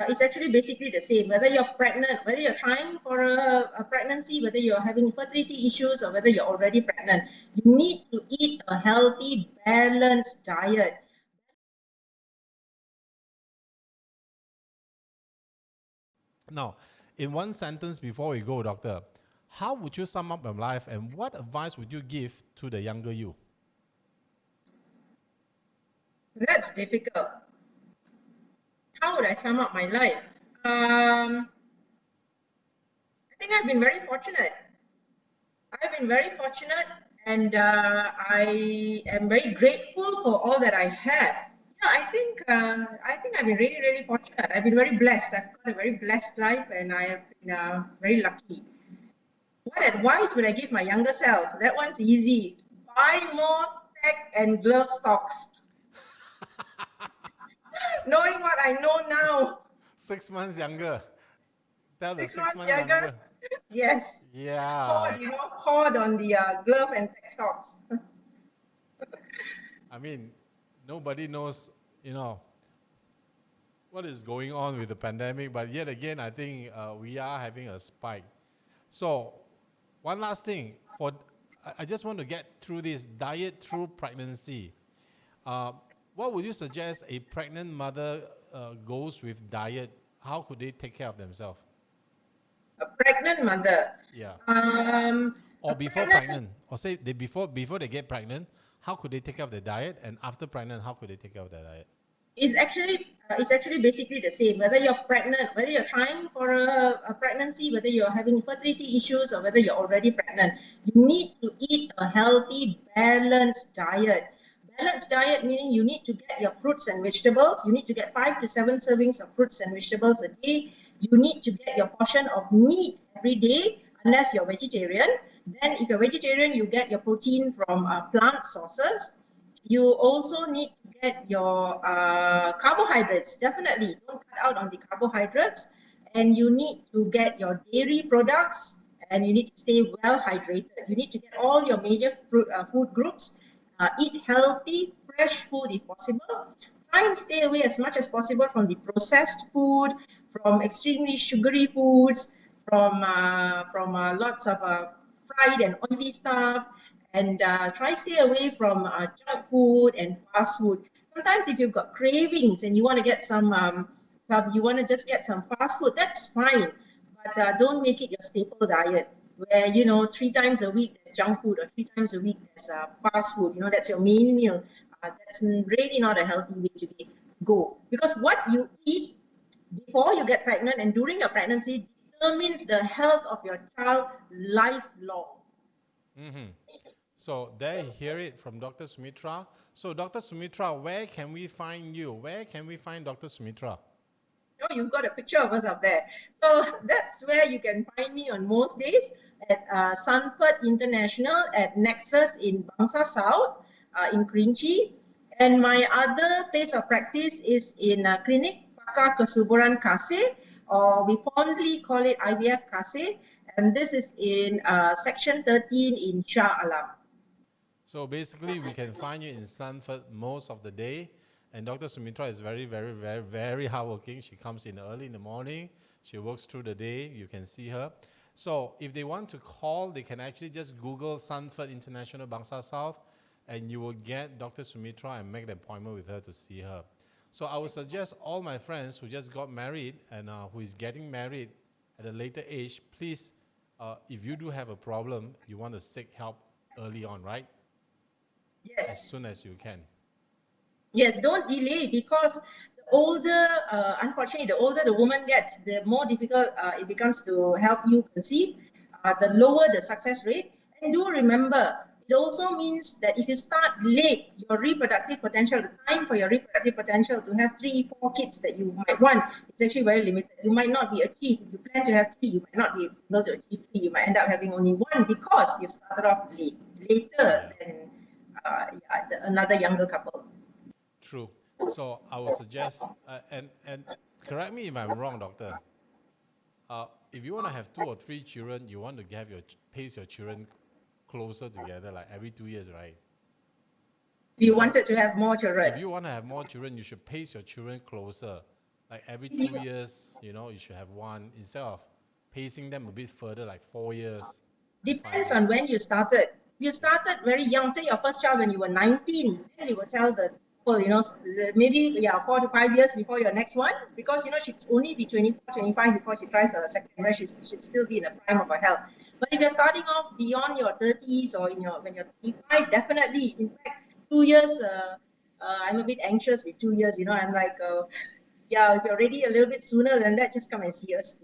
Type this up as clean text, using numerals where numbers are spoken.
is actually basically the same. Whether you're pregnant, whether you're trying for a pregnancy, whether you're having fertility issues, or whether you're already pregnant, you need to eat a healthy, balanced diet. Now, in one sentence before we go, doctor, how would you sum up your life and what advice would you give to the younger you? That's difficult. How would I sum up my life? I think I've been very fortunate. And I am very grateful for all that I have. Yeah, I think I've been really, really fortunate. I've been very blessed. I've got a very blessed life, and I have been very lucky. What advice would I give my younger self? That one's easy. Buy more tech and glove stocks. Knowing what I know now. 6 months younger. Tell the 6 6 months months younger. younger. Yes. Yeah. Cord on the glove and tech stocks. I mean, nobody knows, what is going on with the pandemic, but yet again, I think we are having a spike. So, one last thing, I just want to get through this diet through pregnancy. What would you suggest a pregnant mother goes with diet? How could they take care of themselves? A pregnant mother. Yeah. Um, Or before pregnant, or say before they get pregnant, how could they take care of their diet? And after pregnant, how could they take care of their diet? It's actually basically the same. Whether you're pregnant, whether you're trying for a pregnancy, whether you're having fertility issues, or whether you're already pregnant, you need to eat a healthy, balanced diet. Balanced diet meaning you need to get your fruits and vegetables. You need to get 5 to 7 servings of fruits and vegetables a day. You need to get your portion of meat every day, unless you're vegetarian. Then if you're vegetarian, you get your protein from plant sources. You also need to get your carbohydrates, definitely. Don't cut out on the carbohydrates. And you need to get your dairy products, and you need to stay well hydrated. You need to get all your major food groups. Eat healthy, fresh food if possible. Try and stay away as much as possible from the processed food, from extremely sugary foods, from lots of fried and oily stuff, and try stay away from junk food and fast food. Sometimes if you've got cravings and you want to get you want to just get some fast food, that's fine, but don't make it your staple diet where 3 times a week there's junk food, or 3 times a week there's fast food. That's your main meal. That's really not a healthy way to go, because what you eat before you get pregnant and during your pregnancy determines the health of your child lifelong. Mm-hmm. So there you hear it from Dr. Sumitra. So Dr. Sumitra, where can we find you? Where can we find Dr. Sumitra? Oh, you've got a picture of us up there. So that's where you can find me on most days at Sunfert International at Nexus in Bangsar South in Kerinci. And my other place of practice is in Clinic Pakar Kesuburan Kasih, or we fondly call it IVF Kasih. And this is in Section 13 in Shah Alam. So basically, we can find you in Sunfert most of the day. And Dr. Sumitra is very, very, very, very hardworking. She comes in early in the morning. She works through the day. You can see her. So if they want to call, they can actually just Google Sunfert International Bangsar South, and you will get Dr. Sumitra and make the appointment with her to see her. So I would suggest all my friends who just got married and who is getting married at a later age, please, if you do have a problem, you want to seek help early on, right? Yes. As soon as you can. Yes, don't delay, because the older, unfortunately, the older the woman gets, the more difficult it becomes to help you conceive, the lower the success rate. And do remember, it also means that if you start late, your reproductive potential, the time for your reproductive potential to have 3, 4 kids that you might want, is actually very limited. You might not be achieved. If you plan to have 3, you might not be able to achieve 3. You might end up having only 1 because you started off later than another younger couple. True. So I would suggest, and correct me if I'm wrong, doctor. If you want to have 2 or 3 children, you want to have pace your children closer together, like every 2 years, right? If you wanted to have more children. If you want to have more children, you should pace your children closer. Like every 2 years, you know, you should have one instead of pacing them a bit further, like 4 years, five Depends on years. when you started. You Yes. started very young, say your first child when you were 19, then you will tell the couple, you know, maybe, yeah, 4 to 5 years before your next one, because, you know, she'd only be 24, 25 before she tries for a second, where she should still be in the prime of her health. But if you're starting off beyond your 30s or when you're 35, definitely, in fact, 2 years, I'm a bit anxious with 2 years, you know, I'm like, yeah, if you're ready a little bit sooner than that, just come and see us.